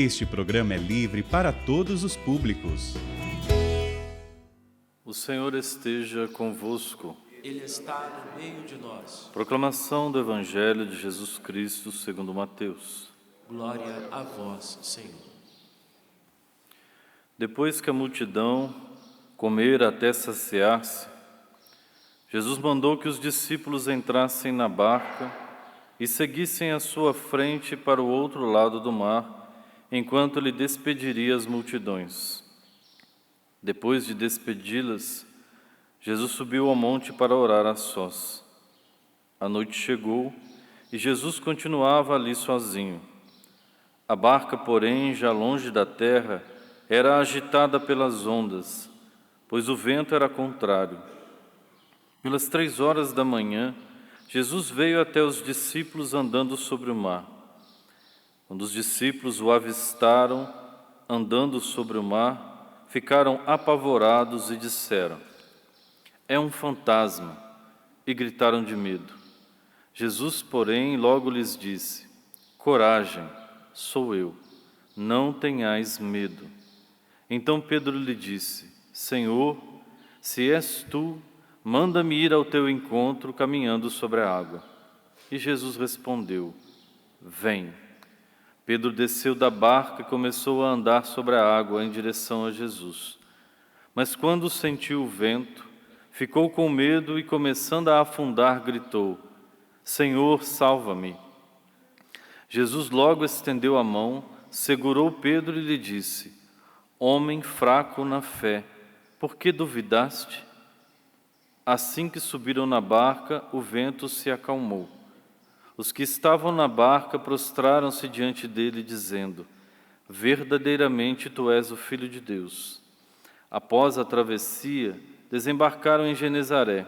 Este programa é livre para todos os públicos. O Senhor esteja convosco. Ele está no meio de nós. Proclamação do Evangelho de Jesus Cristo segundo Mateus. Glória a vós, Senhor. Depois que a multidão comera até saciar-se, Jesus mandou que os discípulos entrassem na barca e seguissem à sua frente para o outro lado do mar, enquanto ele despediria as multidões. Depois de despedi-las, Jesus subiu ao monte para orar a sós. A noite chegou e Jesus continuava ali sozinho. A barca, porém, já longe da terra, era agitada pelas ondas, pois o vento era contrário. Pelas 3 horas da manhã, Jesus veio até os discípulos andando sobre o mar. Quando os discípulos o avistaram andando sobre o mar, ficaram apavorados e disseram: "É um fantasma!" e gritaram de medo. Jesus, porém, logo lhes disse: "Coragem, sou eu, não tenhais medo." Então Pedro lhe disse: "Senhor, se és tu, manda-me ir ao teu encontro caminhando sobre a água." E Jesus respondeu: "Vem." Pedro desceu da barca e começou a andar sobre a água em direção a Jesus. Mas quando sentiu o vento, ficou com medo e, começando a afundar, gritou: "Senhor, salva-me." Jesus logo estendeu a mão, segurou Pedro e lhe disse: "Homem fraco na fé, por que duvidaste?" Assim que subiram na barca, o vento se acalmou. Os que estavam na barca prostraram-se diante dele, dizendo: "Verdadeiramente tu és o Filho de Deus." Após a travessia, desembarcaram em Genezaré.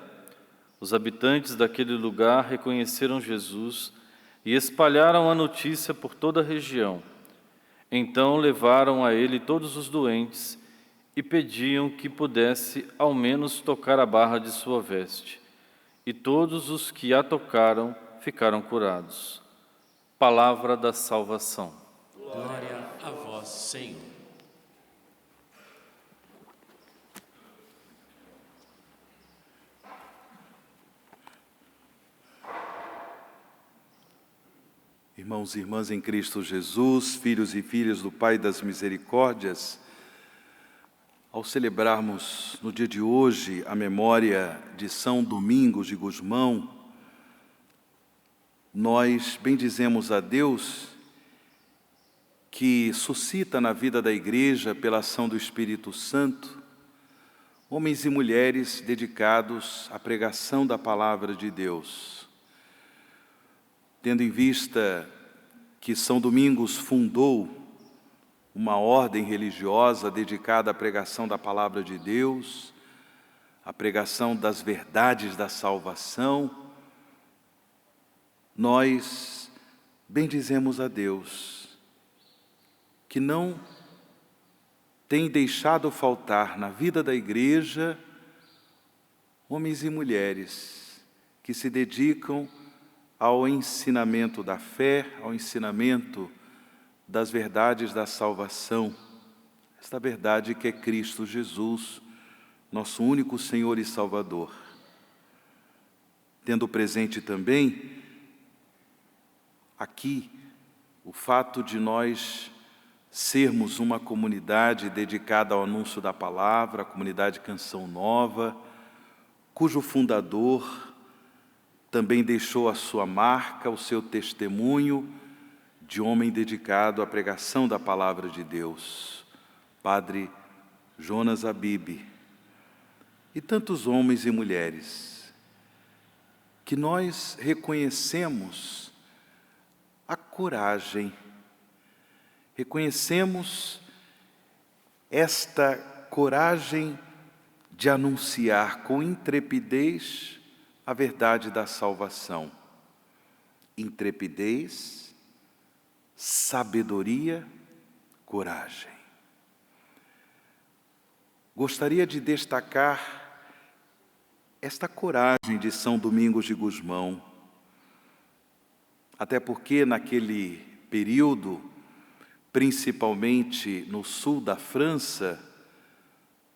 Os habitantes daquele lugar reconheceram Jesus e espalharam a notícia por toda a região. Então levaram a ele todos os doentes e pediam que pudesse ao menos tocar a barra de sua veste. E todos os que a tocaram ficaram curados. Palavra da salvação. Glória a vós, Senhor. Irmãos e irmãs em Cristo Jesus, filhos e filhas do Pai das Misericórdias, ao celebrarmos no dia de hoje a memória de São Domingos de Gusmão, nós bendizemos a Deus que suscita na vida da Igreja, pela ação do Espírito Santo, homens e mulheres dedicados à pregação da Palavra de Deus. Tendo em vista que São Domingos fundou uma ordem religiosa dedicada à pregação da Palavra de Deus, à pregação das verdades da salvação, nós bendizemos a Deus, que não tem deixado faltar na vida da Igreja homens e mulheres que se dedicam ao ensinamento da fé, ao ensinamento das verdades da salvação, esta verdade que é Cristo Jesus, nosso único Senhor e Salvador. Tendo presente também aqui o fato de nós sermos uma comunidade dedicada ao anúncio da palavra, a comunidade Canção Nova, cujo fundador também deixou a sua marca, o seu testemunho de homem dedicado à pregação da palavra de Deus, Padre Jonas Abib, e tantos homens e mulheres que nós reconhecemos a coragem, reconhecemos esta coragem de anunciar com intrepidez a verdade da salvação. Intrepidez, sabedoria, coragem. Gostaria de destacar esta coragem de São Domingos de Gusmão, até porque naquele período principalmente no sul da França,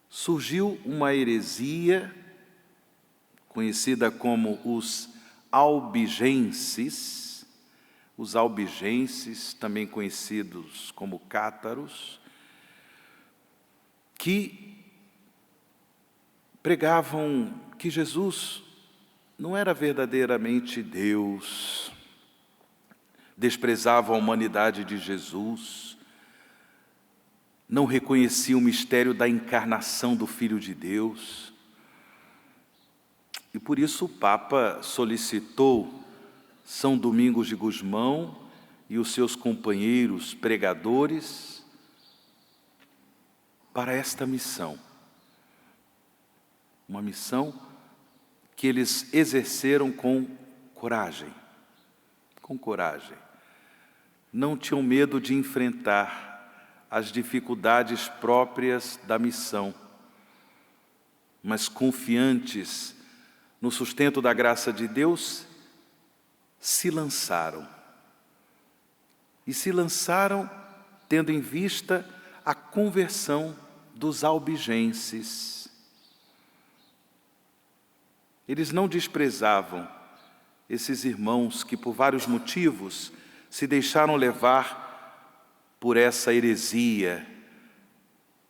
surgiu uma heresia conhecida como os albigenses, também conhecidos como cátaros, que pregavam que Jesus não era verdadeiramente Deus, desprezavam a humanidade de Jesus, não reconheciam o mistério da encarnação do Filho de Deus. E por isso o Papa solicitou São Domingos de Gusmão e os seus companheiros pregadores para esta missão. Uma missão que eles exerceram com coragem. Com coragem. Não tinham medo de enfrentar as dificuldades próprias da missão, mas confiantes no sustento da graça de Deus, se lançaram. E se lançaram tendo em vista a conversão dos albigenses. Eles não desprezavam esses irmãos que, por vários motivos, se deixaram levar por essa heresia,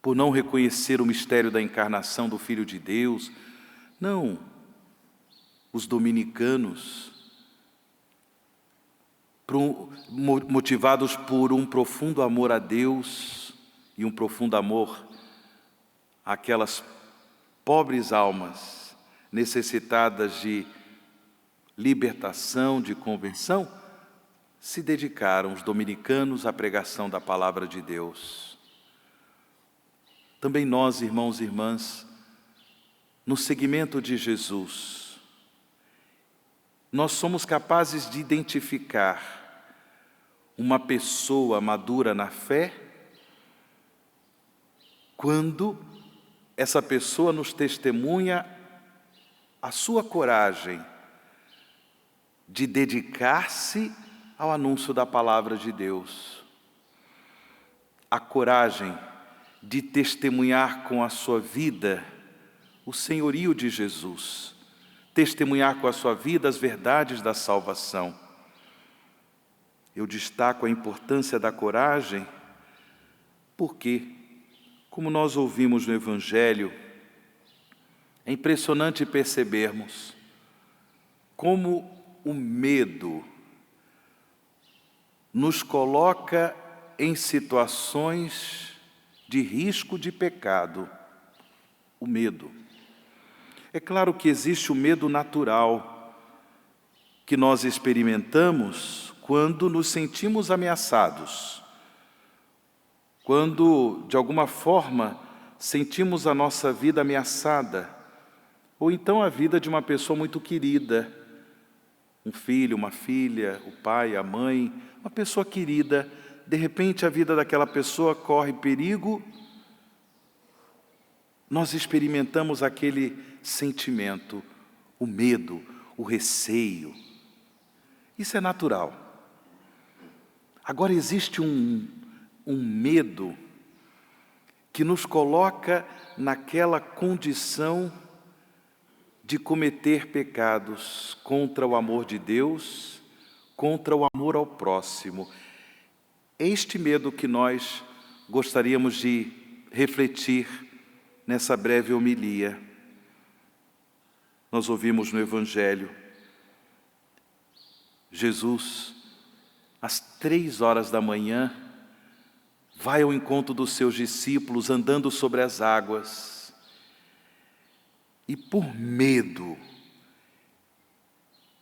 por não reconhecer o mistério da encarnação do Filho de Deus. Não, os dominicanos, motivados por um profundo amor a Deus e um profundo amor àquelas pobres almas necessitadas de libertação, de conversão, se dedicaram, os dominicanos, à pregação da palavra de Deus. Também nós, irmãos e irmãs, no seguimento de Jesus, nós somos capazes de identificar uma pessoa madura na fé quando essa pessoa nos testemunha a sua coragem de dedicar-se ao anúncio da palavra de Deus, a coragem de testemunhar com a sua vida o senhorio de Jesus, testemunhar com a sua vida as verdades da salvação. Eu destaco a importância da coragem porque, como nós ouvimos no Evangelho, é impressionante percebermos como o medo nos coloca em situações de risco de pecado. O medo. É claro que existe o medo natural que nós experimentamos quando nos sentimos ameaçados, quando, de alguma forma, sentimos a nossa vida ameaçada, ou então a vida de uma pessoa muito querida, um filho, uma filha, o pai, a mãe, uma pessoa querida, de repente a vida daquela pessoa corre perigo, nós experimentamos aquele sentimento, o medo, o receio. Isso é natural. Agora existe um medo que nos coloca naquela condição de cometer pecados contra o amor de Deus, contra o amor ao próximo. É este medo que nós gostaríamos de refletir nessa breve homilia. Nós ouvimos no Evangelho, Jesus, às 3h da manhã, vai ao encontro dos seus discípulos andando sobre as águas. E por medo,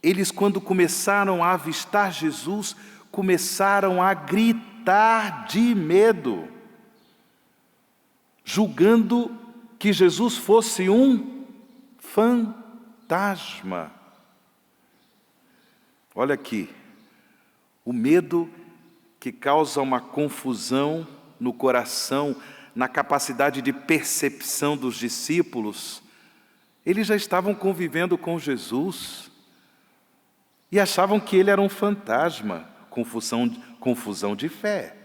eles, quando começaram a avistar Jesus, começaram a gritar de medo, julgando que Jesus fosse um fantasma. Olha aqui, o medo que causa uma confusão no coração, na capacidade de percepção dos discípulos. Eles já estavam convivendo com Jesus e achavam que ele era um fantasma, confusão de fé.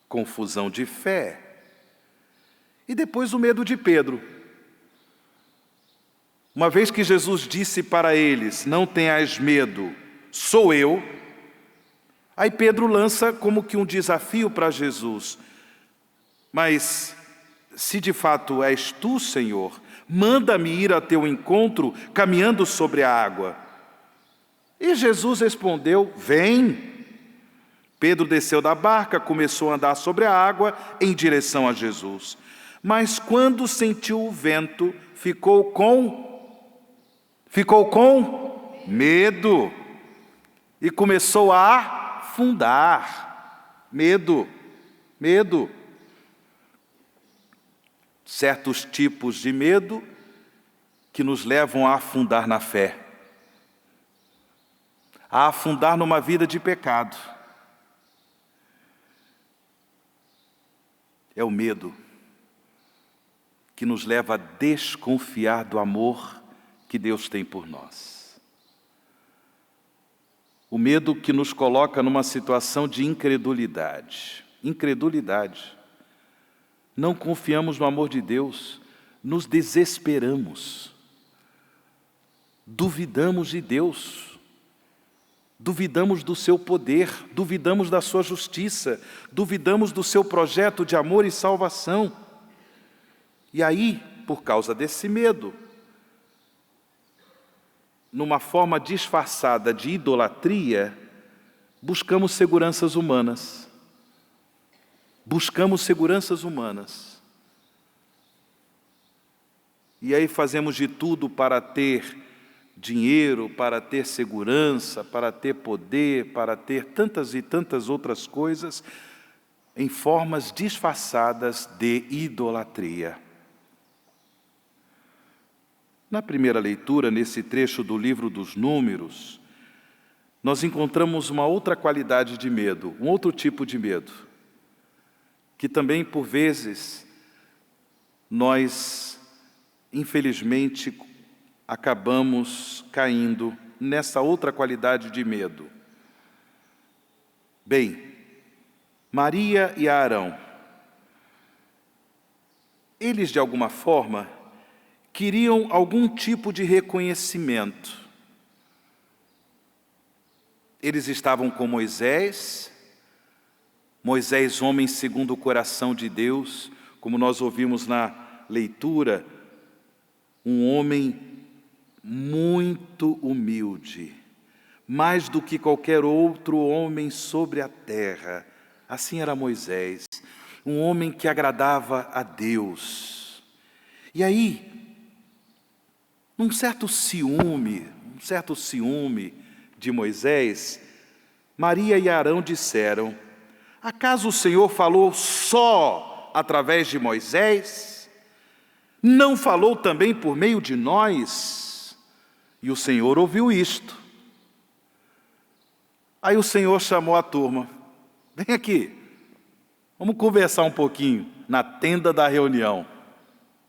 confusão de fé. E depois o medo de Pedro. Uma vez que Jesus disse para eles, não tenhais medo, sou eu. Aí Pedro lança como que um desafio para Jesus. Mas, se de fato és tu, Senhor, manda-me ir a teu encontro caminhando sobre a água. E Jesus respondeu, vem. Pedro desceu da barca, começou a andar sobre a água em direção a Jesus. Mas quando sentiu o vento, ficou com medo e começou a afundar. Medo. Certos tipos de medo que nos levam a afundar na fé, a afundar numa vida de pecado. É o medo que nos leva a desconfiar do amor que Deus tem por nós. O medo que nos coloca numa situação de incredulidade. Não confiamos no amor de Deus, nos desesperamos, duvidamos de Deus, duvidamos do seu poder, duvidamos da sua justiça, duvidamos do seu projeto de amor e salvação. E aí, por causa desse medo, numa forma disfarçada de idolatria, buscamos seguranças humanas. E aí fazemos de tudo para ter dinheiro, para ter segurança, para ter poder, para ter tantas e tantas outras coisas, em formas disfarçadas de idolatria. Na primeira leitura, nesse trecho do livro dos Números, nós encontramos uma outra qualidade de medo, um outro tipo de medo, que também, por vezes, nós, infelizmente, acabamos caindo nessa outra qualidade de medo. Bem, Maria e Arão, eles, de alguma forma, queriam algum tipo de reconhecimento. Eles estavam com Moisés, homem segundo o coração de Deus, como nós ouvimos na leitura, um homem muito humilde, mais do que qualquer outro homem sobre a terra. Assim era Moisés, um homem que agradava a Deus. E aí, um certo ciúme de Moisés, Maria e Arão disseram, acaso o Senhor falou só através de Moisés? Não falou também por meio de nós? E o Senhor ouviu isto. Aí o Senhor chamou a turma. Vem aqui, vamos conversar um pouquinho na tenda da reunião.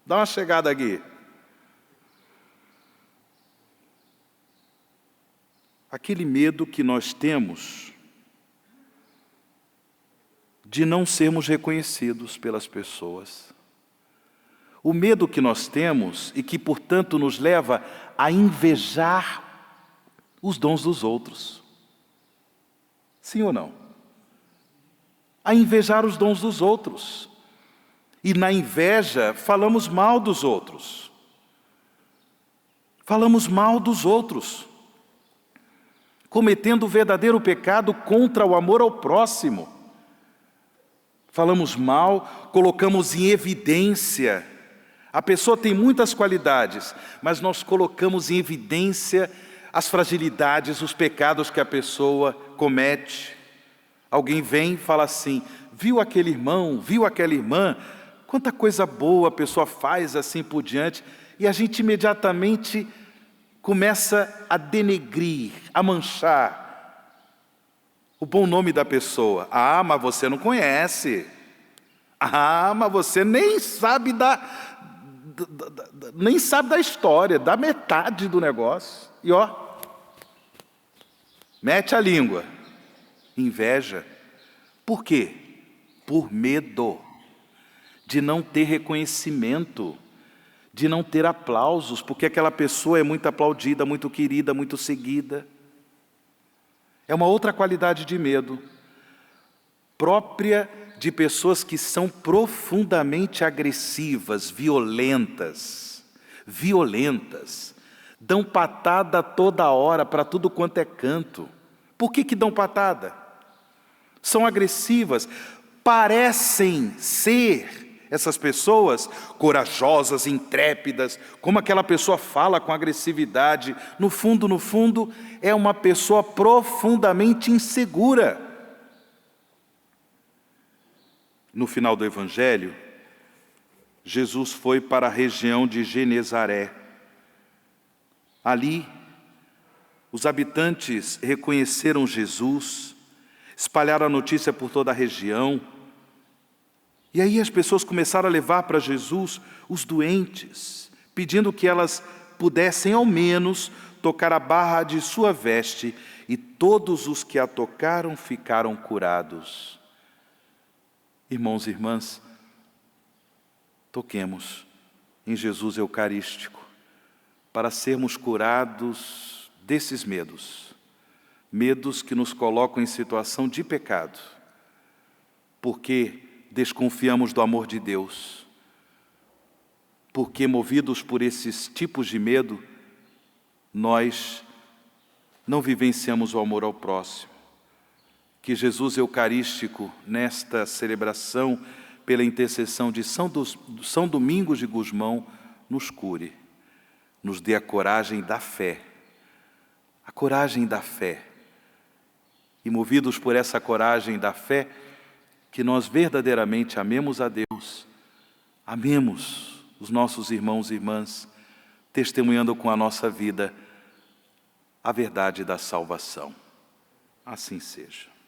Dá uma chegada aqui. Aquele medo que nós temos de não sermos reconhecidos pelas pessoas. O medo que nós temos e que, portanto, nos leva a invejar os dons dos outros. Sim ou não? A invejar os dons dos outros. E na inveja falamos mal dos outros. Cometendo o verdadeiro pecado contra o amor ao próximo. Falamos mal, colocamos em evidência. A pessoa tem muitas qualidades, mas nós colocamos em evidência as fragilidades, os pecados que a pessoa comete. Alguém vem e fala assim, viu aquele irmão, viu aquela irmã, quanta coisa boa a pessoa faz assim por diante, e a gente imediatamente começa a denegrir, a manchar o bom nome da pessoa. Ah, mas você não conhece. Ah, mas você nem sabe da história, da metade do negócio. E mete a língua. Inveja. Por quê? por medo de não ter reconhecimento, de não ter aplausos, porque aquela pessoa é muito aplaudida, muito querida, muito seguida. É uma outra qualidade de medo, própria de pessoas que são profundamente agressivas, violentas, dão patada toda hora para tudo quanto é canto. Por que dão patada? São agressivas, parecem ser essas pessoas corajosas, intrépidas, como aquela pessoa fala com agressividade. No fundo, é uma pessoa profundamente insegura. No final do Evangelho, Jesus foi para a região de Genezaré. Ali, os habitantes reconheceram Jesus, espalharam a notícia por toda a região. E aí as pessoas começaram a levar para Jesus os doentes, pedindo que elas pudessem ao menos tocar a barra de sua veste, e todos os que a tocaram ficaram curados. Irmãos e irmãs, toquemos em Jesus Eucarístico para sermos curados desses medos, medos que nos colocam em situação de pecado, porque desconfiamos do amor de Deus, porque movidos por esses tipos de medo, nós não vivenciamos o amor ao próximo. Que Jesus Eucarístico, nesta celebração, pela intercessão de São Domingos de Gusmão, nos cure, nos dê a coragem da fé, e movidos por essa coragem da fé, que nós verdadeiramente amemos a Deus, amemos os nossos irmãos e irmãs, testemunhando com a nossa vida a verdade da salvação. Assim seja.